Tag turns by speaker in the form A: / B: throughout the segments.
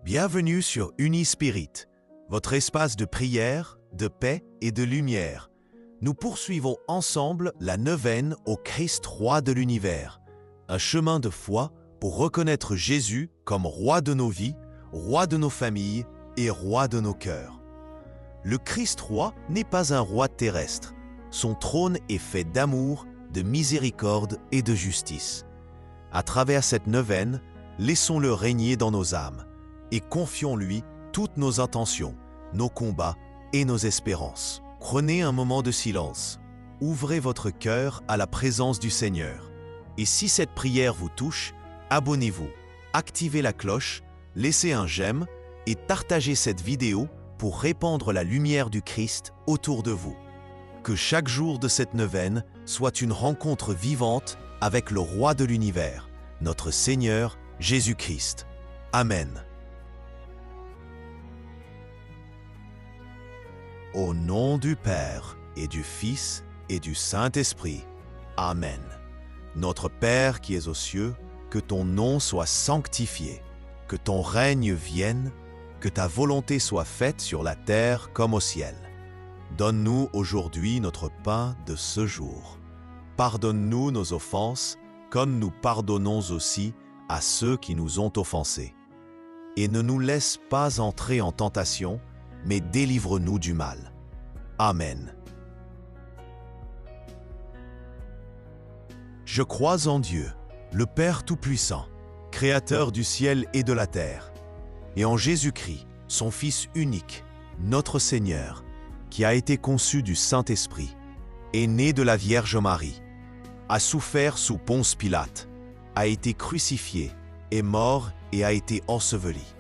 A: Bienvenue sur Unispirit, votre espace de prière, de paix et de lumière. Nous poursuivons ensemble la neuvaine au Christ roi de l'univers, un chemin de foi pour reconnaître Jésus comme roi de nos vies, roi de nos familles et roi de nos cœurs. Le Christ roi n'est pas un roi terrestre. Son trône est fait d'amour, de miséricorde et de justice. À travers cette neuvaine, laissons-le régner dans nos âmes et confions-lui toutes nos intentions, nos combats et nos espérances. Prenez un moment de silence. Ouvrez votre cœur à la présence du Seigneur. Et si cette prière vous touche, abonnez-vous, activez la cloche, laissez un j'aime et partagez cette vidéo pour répandre la lumière du Christ autour de vous. Que chaque jour de cette neuvaine soit une rencontre vivante avec le Roi de l'univers, notre Seigneur Jésus-Christ. Amen. Au nom du Père et du Fils et du Saint-Esprit. Amen. Notre Père qui es aux cieux, que ton nom soit sanctifié, que ton règne vienne, que ta volonté soit faite sur la terre comme au ciel. Donne-nous aujourd'hui notre pain de ce jour. Pardonne-nous nos offenses, comme nous pardonnons aussi à ceux qui nous ont offensés. Et ne nous laisse pas entrer en tentation, mais délivre-nous du mal. Amen. Je crois en Dieu, le Père Tout-Puissant, Créateur du ciel et de la terre, et en Jésus-Christ, son Fils unique, notre Seigneur, qui a été conçu du Saint-Esprit, est né de la Vierge Marie, a souffert sous Ponce Pilate, a été crucifié, est mort et a été enseveli,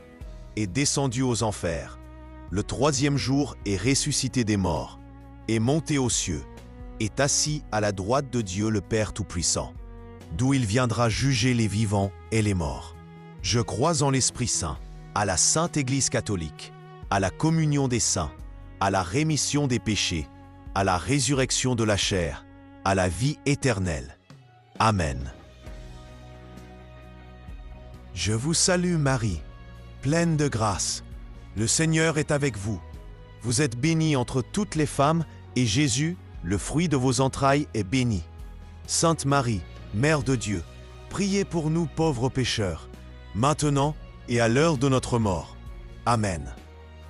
A: est descendu aux enfers, le troisième jour est ressuscité des morts, est monté aux cieux, est assis à la droite de Dieu le Père Tout-Puissant, d'où il viendra juger les vivants et les morts. Je crois en l'Esprit Saint, à la Sainte Église catholique, à la communion des saints, à la rémission des péchés, à la résurrection de la chair, à la vie éternelle. Amen. Je vous salue Marie, pleine de grâce. Le Seigneur est avec vous. Vous êtes bénie entre toutes les femmes, et Jésus, le fruit de vos entrailles, est béni. Sainte Marie, Mère de Dieu, priez pour nous pauvres pécheurs, maintenant et à l'heure de notre mort. Amen.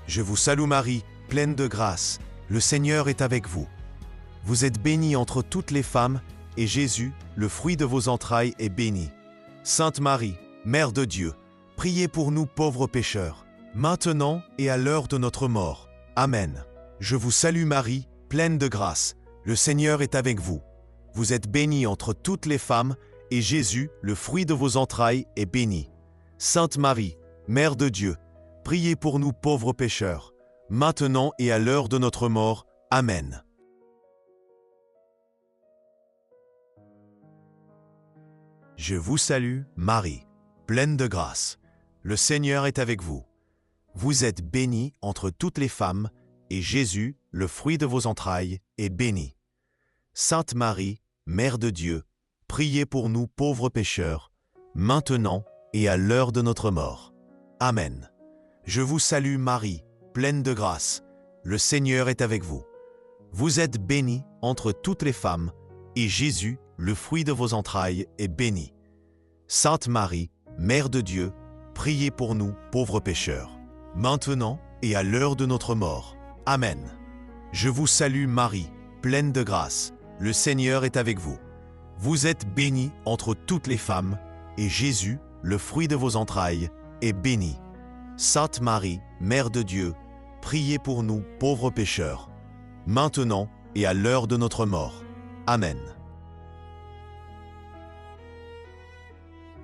A: Je vous salue Marie, pleine de grâce. Le Seigneur est avec vous. Vous êtes bénie entre toutes les femmes, et Jésus, le fruit de vos entrailles, est béni. Sainte Marie, Mère de Dieu, priez pour nous pauvres pécheurs, maintenant et à l'heure de notre mort. Amen. Je vous salue Marie, pleine de grâce. Le Seigneur est avec vous. Vous êtes bénie entre toutes les femmes, et Jésus, le fruit de vos entrailles, est béni. Sainte Marie, Mère de Dieu, priez pour nous pauvres pécheurs, maintenant et à l'heure de notre mort. Amen. Je vous salue, Marie, pleine de grâce. Le Seigneur est avec vous. Vous êtes bénie entre toutes les femmes, et Jésus, le fruit de vos entrailles, est béni. Sainte Marie, Mère de Dieu, priez pour nous pauvres pécheurs, maintenant et à l'heure de notre mort. Amen. Je vous salue Marie, pleine de grâce. Le Seigneur est avec vous. Vous êtes bénie entre toutes les femmes, et Jésus, le fruit de vos entrailles, est béni. Sainte Marie, Mère de Dieu, priez pour nous pauvres pécheurs, maintenant et à l'heure de notre mort. Amen. Je vous salue Marie, pleine de grâce. Le Seigneur est avec vous. Vous êtes bénie entre toutes les femmes, et Jésus, le fruit de vos entrailles, est béni. Sainte Marie, Mère de Dieu, priez pour nous pauvres pécheurs, maintenant et à l'heure de notre mort. Amen.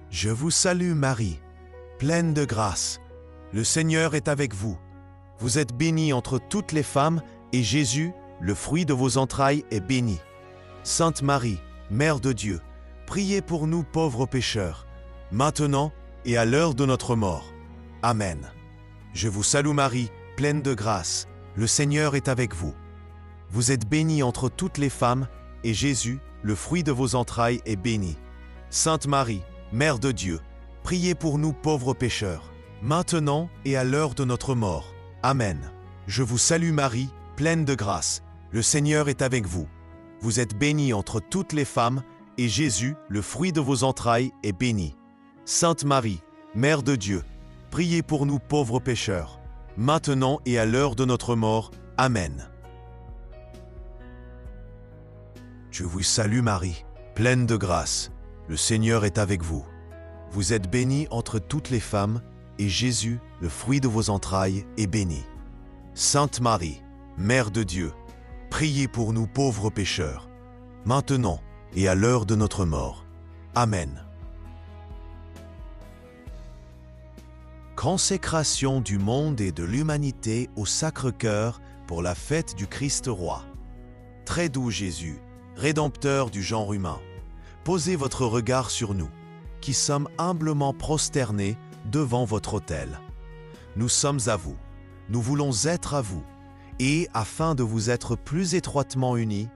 A: Je vous salue Marie, pleine de grâce. Le Seigneur est avec vous. Vous êtes bénie entre toutes les femmes, et Jésus, le fruit de vos entrailles, est béni. Sainte Marie, Mère de Dieu, priez pour nous pauvres pécheurs, maintenant et à l'heure de notre mort. Amen. Je vous salue Marie, pleine de grâce. Le Seigneur est avec vous. Vous êtes bénie entre toutes les femmes, et Jésus, le fruit de vos entrailles, est béni. Sainte Marie, Mère de Dieu, priez pour nous pauvres pécheurs, maintenant et à l'heure de notre mort. Amen. Je vous salue Marie, pleine de grâce. Le Seigneur est avec vous. Vous êtes bénie entre toutes les femmes, et Jésus, le fruit de vos entrailles, est béni. Sainte Marie, Mère de Dieu, priez pour nous pauvres pécheurs, maintenant et à l'heure de notre mort. Amen. Je vous salue Marie, pleine de grâce. Le Seigneur est avec vous. Vous êtes bénie entre toutes les femmes, et Jésus, le fruit de vos entrailles, est béni. Sainte Marie, Mère de Dieu, priez pour nous pauvres pécheurs, maintenant et à l'heure de notre mort. Amen. Consécration du monde et de l'humanité au Sacre-Cœur pour la fête du Christ roi. Très doux Jésus, Rédempteur du genre humain, posez votre regard sur nous, qui sommes humblement prosternés devant votre autel. Nous sommes à vous, nous voulons être à vous, et afin de vous être plus étroitement unis,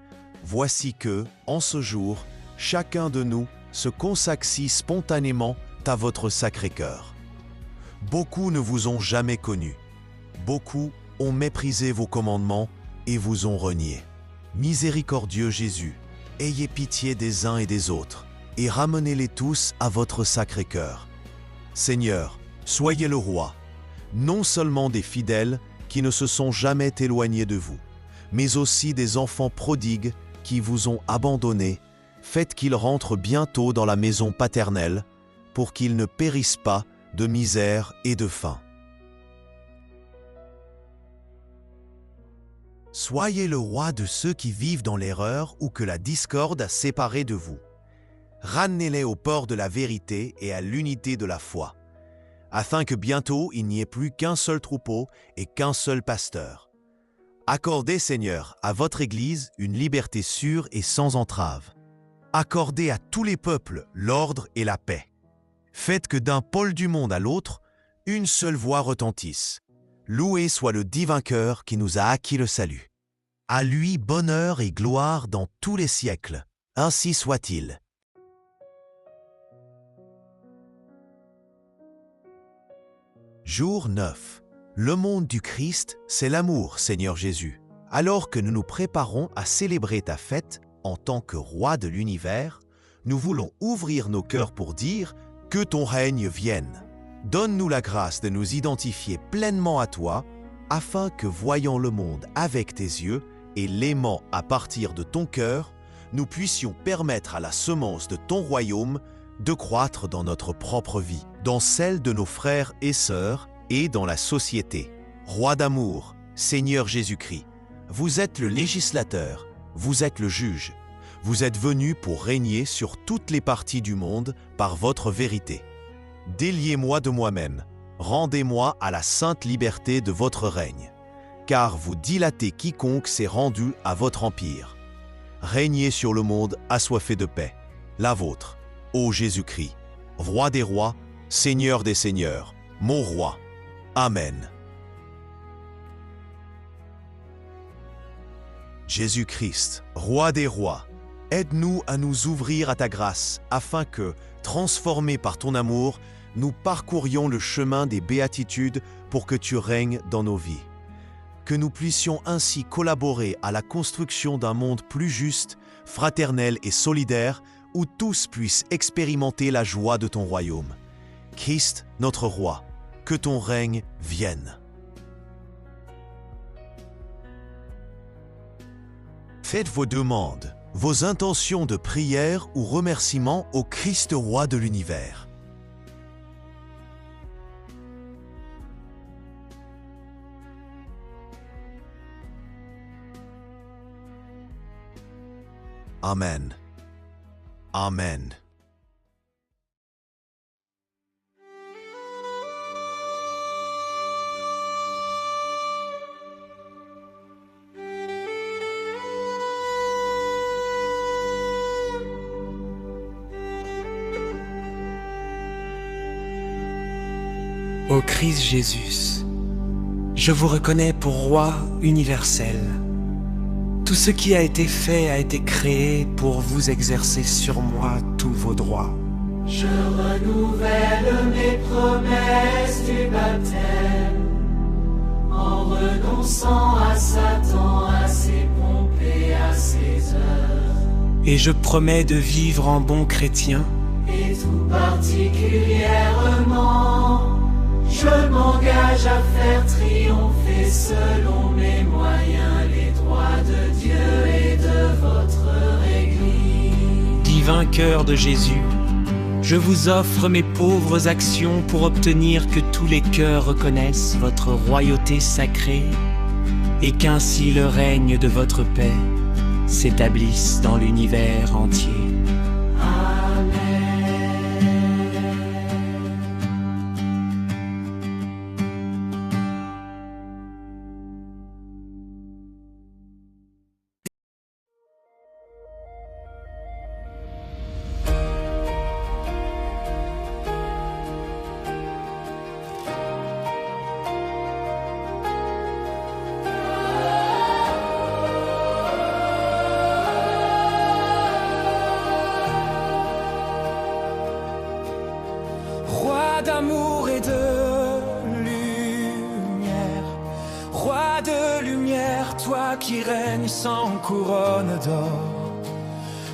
A: voici que, en ce jour, chacun de nous se consacre si spontanément à votre Sacré-Cœur. Beaucoup ne vous ont jamais connu, beaucoup ont méprisé vos commandements et vous ont renié. Miséricordieux Jésus, ayez pitié des uns et des autres, et ramenez-les tous à votre Sacré-Cœur. Seigneur, soyez le roi, non seulement des fidèles qui ne se sont jamais éloignés de vous, mais aussi des enfants prodigues qui vous ont abandonnés. Faites qu'ils rentrent bientôt dans la maison paternelle, pour qu'ils ne périssent pas de misère et de faim. Soyez le roi de ceux qui vivent dans l'erreur ou que la discorde a séparés de vous. Ramenez-les au port de la vérité et à l'unité de la foi, afin que bientôt il n'y ait plus qu'un seul troupeau et qu'un seul pasteur. Accordez, Seigneur, à votre Église une liberté sûre et sans entrave. Accordez à tous les peuples l'ordre et la paix. Faites que d'un pôle du monde à l'autre, une seule voix retentisse. Loué soit le divin cœur qui nous a acquis le salut. À lui bonheur et gloire dans tous les siècles. Ainsi soit-il. Jour 9. Le monde du Christ, c'est l'amour, Seigneur Jésus. Alors que nous nous préparons à célébrer ta fête en tant que roi de l'univers, nous voulons ouvrir nos cœurs pour dire que ton règne vienne. Donne-nous la grâce de nous identifier pleinement à toi, afin que, voyant le monde avec tes yeux et l'aimant à partir de ton cœur, nous puissions permettre à la semence de ton royaume de croître dans notre propre vie, dans celle de nos frères et sœurs et dans la société. Roi d'amour, Seigneur Jésus-Christ, vous êtes le législateur, vous êtes le juge, vous êtes venu pour régner sur toutes les parties du monde par votre vérité. Déliez-moi de moi-même, rendez-moi à la sainte liberté de votre règne, car vous dilatez quiconque s'est rendu à votre empire. Régnez sur le monde assoiffé de paix, la vôtre, ô Jésus-Christ, roi des rois, Seigneur des seigneurs, mon roi. Amen. Jésus-Christ, roi des rois, aide-nous à nous ouvrir à ta grâce, afin que, transformés par ton amour, nous parcourions le chemin des béatitudes pour que tu règnes dans nos vies. Que nous puissions ainsi collaborer à la construction d'un monde plus juste, fraternel et solidaire, où tous puissent expérimenter la joie de ton royaume. Christ, notre roi, que ton règne vienne. Faites vos demandes, vos intentions de prière ou remerciements au Christ roi de l'univers. Amen. Amen.
B: Ô Christ Jésus, je vous reconnais pour roi universel. Tout ce qui a été fait a été créé pour vous exercer sur moi tous vos droits.
C: Je renouvelle mes promesses du baptême. baptême, en renonçant à Satan, à ses pompes et à ses œuvres.
B: Et je promets de vivre en bon chrétien,
C: Et tout particulièrement, je m'engage à faire triompher selon mes moyens les droits de Dieu et de votre Église.
B: divin cœur de Jésus, je vous offre mes pauvres actions pour obtenir que tous les cœurs reconnaissent votre royauté sacrée et qu'ainsi le règne de votre paix s'établisse dans l'univers entier. Roi d'amour et de lumière, toi qui règnes sans couronne d'or.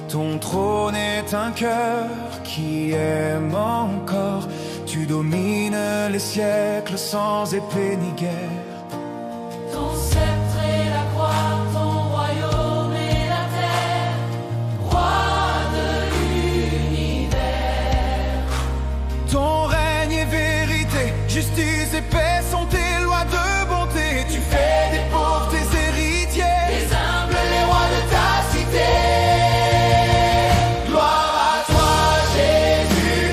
B: Ton trône est un cœur qui aime encore. Tu domines les siècles sans épée ni guerre.
C: Ton sceptre et la croix, ton royaume et la terre, roi de l'univers.
B: Ton règne est vérité, justice et paix sont tes lois de bonté. Tu fais des pauvres tes héritiers,
C: Les humbles, les rois de ta cité. Gloire à toi, Jésus,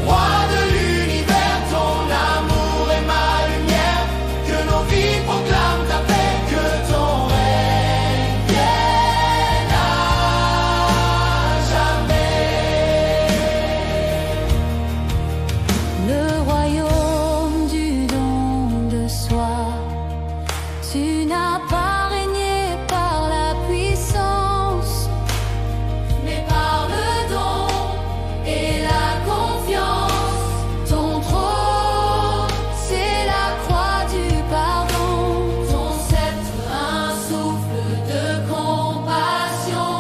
C: roi de l'univers. Ton amour est ma lumière, que nos vies proclament ta paix, que ton règne vienne à jamais.
D: Le royaume du don de soi, tu n'as pas régné par la puissance,
C: Mais par le don et la confiance,
D: ton trône, c'est la croix du pardon.
C: ton sceptre, un souffle de compassion.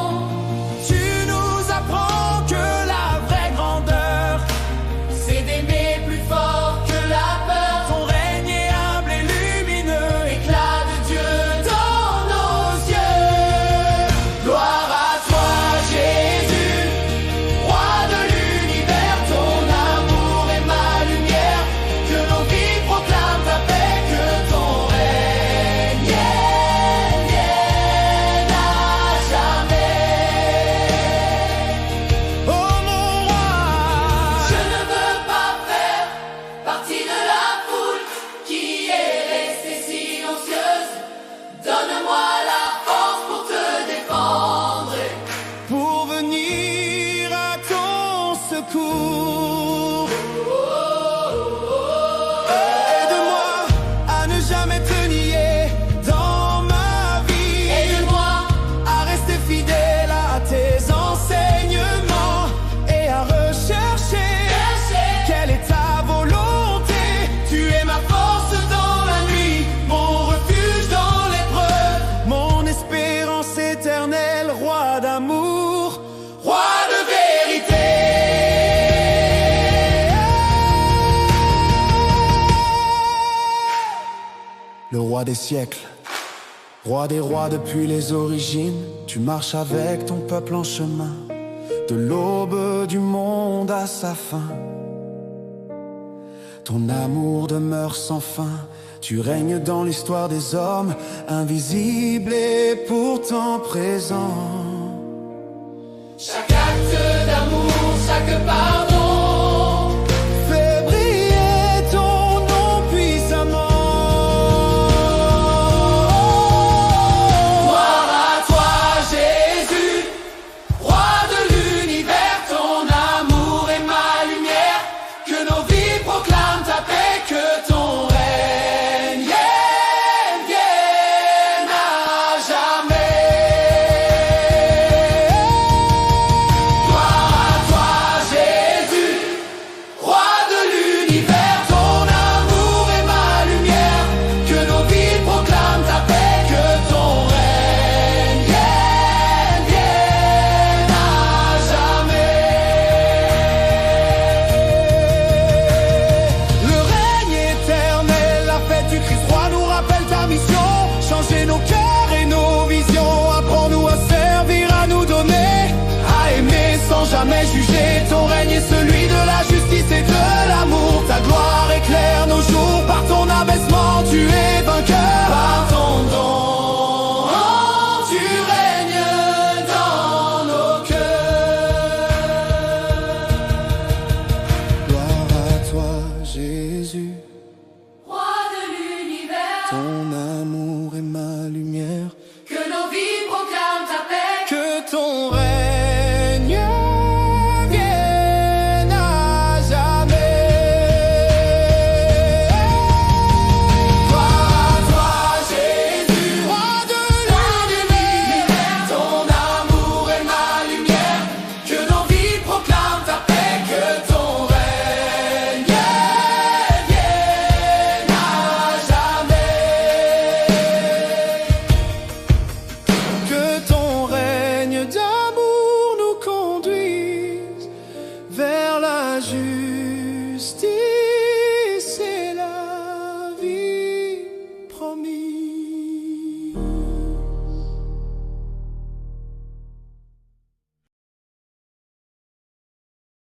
B: tu nous apprends que la vraie grandeur,
C: C'est d'aimer plus fort que la peur.
B: ton règne est humble et lumineux.
C: Éclat de Dieu dans nos yeux. Gloire à toi, Jésus, roi de l'univers. Ton amour est ma lumière, que nos vies proclament ta paix, que ton règne vienne à jamais.
B: Oh mon roi,
C: Je ne veux pas faire partie de la foule qui est restée silencieuse. Donne-moi la force pour te défendre.
B: pour venir à ton secours. Aide-moi à ne jamais te nier dans ma vie.
C: Aide-moi
B: À rester fidèle à tes enseignements et à rechercher quelle est ta volonté. Tu es ma force dans la nuit, mon refuge dans l'épreuve, mon espérance éternelle, roi d'amour, roi de vérité. Le roi des siècles, roi des rois depuis les origines, tu marches avec ton peuple en chemin, de l'aube du monde à sa fin. Ton amour demeure sans fin, tu règnes dans l'histoire des hommes, invisible et pourtant présent.
C: chaque acte d'amour, chaque pardon.
B: Fais briller ton nom puissamment.
C: Gloire à toi, Jésus, roi de l'univers. Ton amour est ma lumière, que nos vies proclament ta paix, que ton règne vienne à jamais. Jésus,
D: Roi de l'univers,
C: ton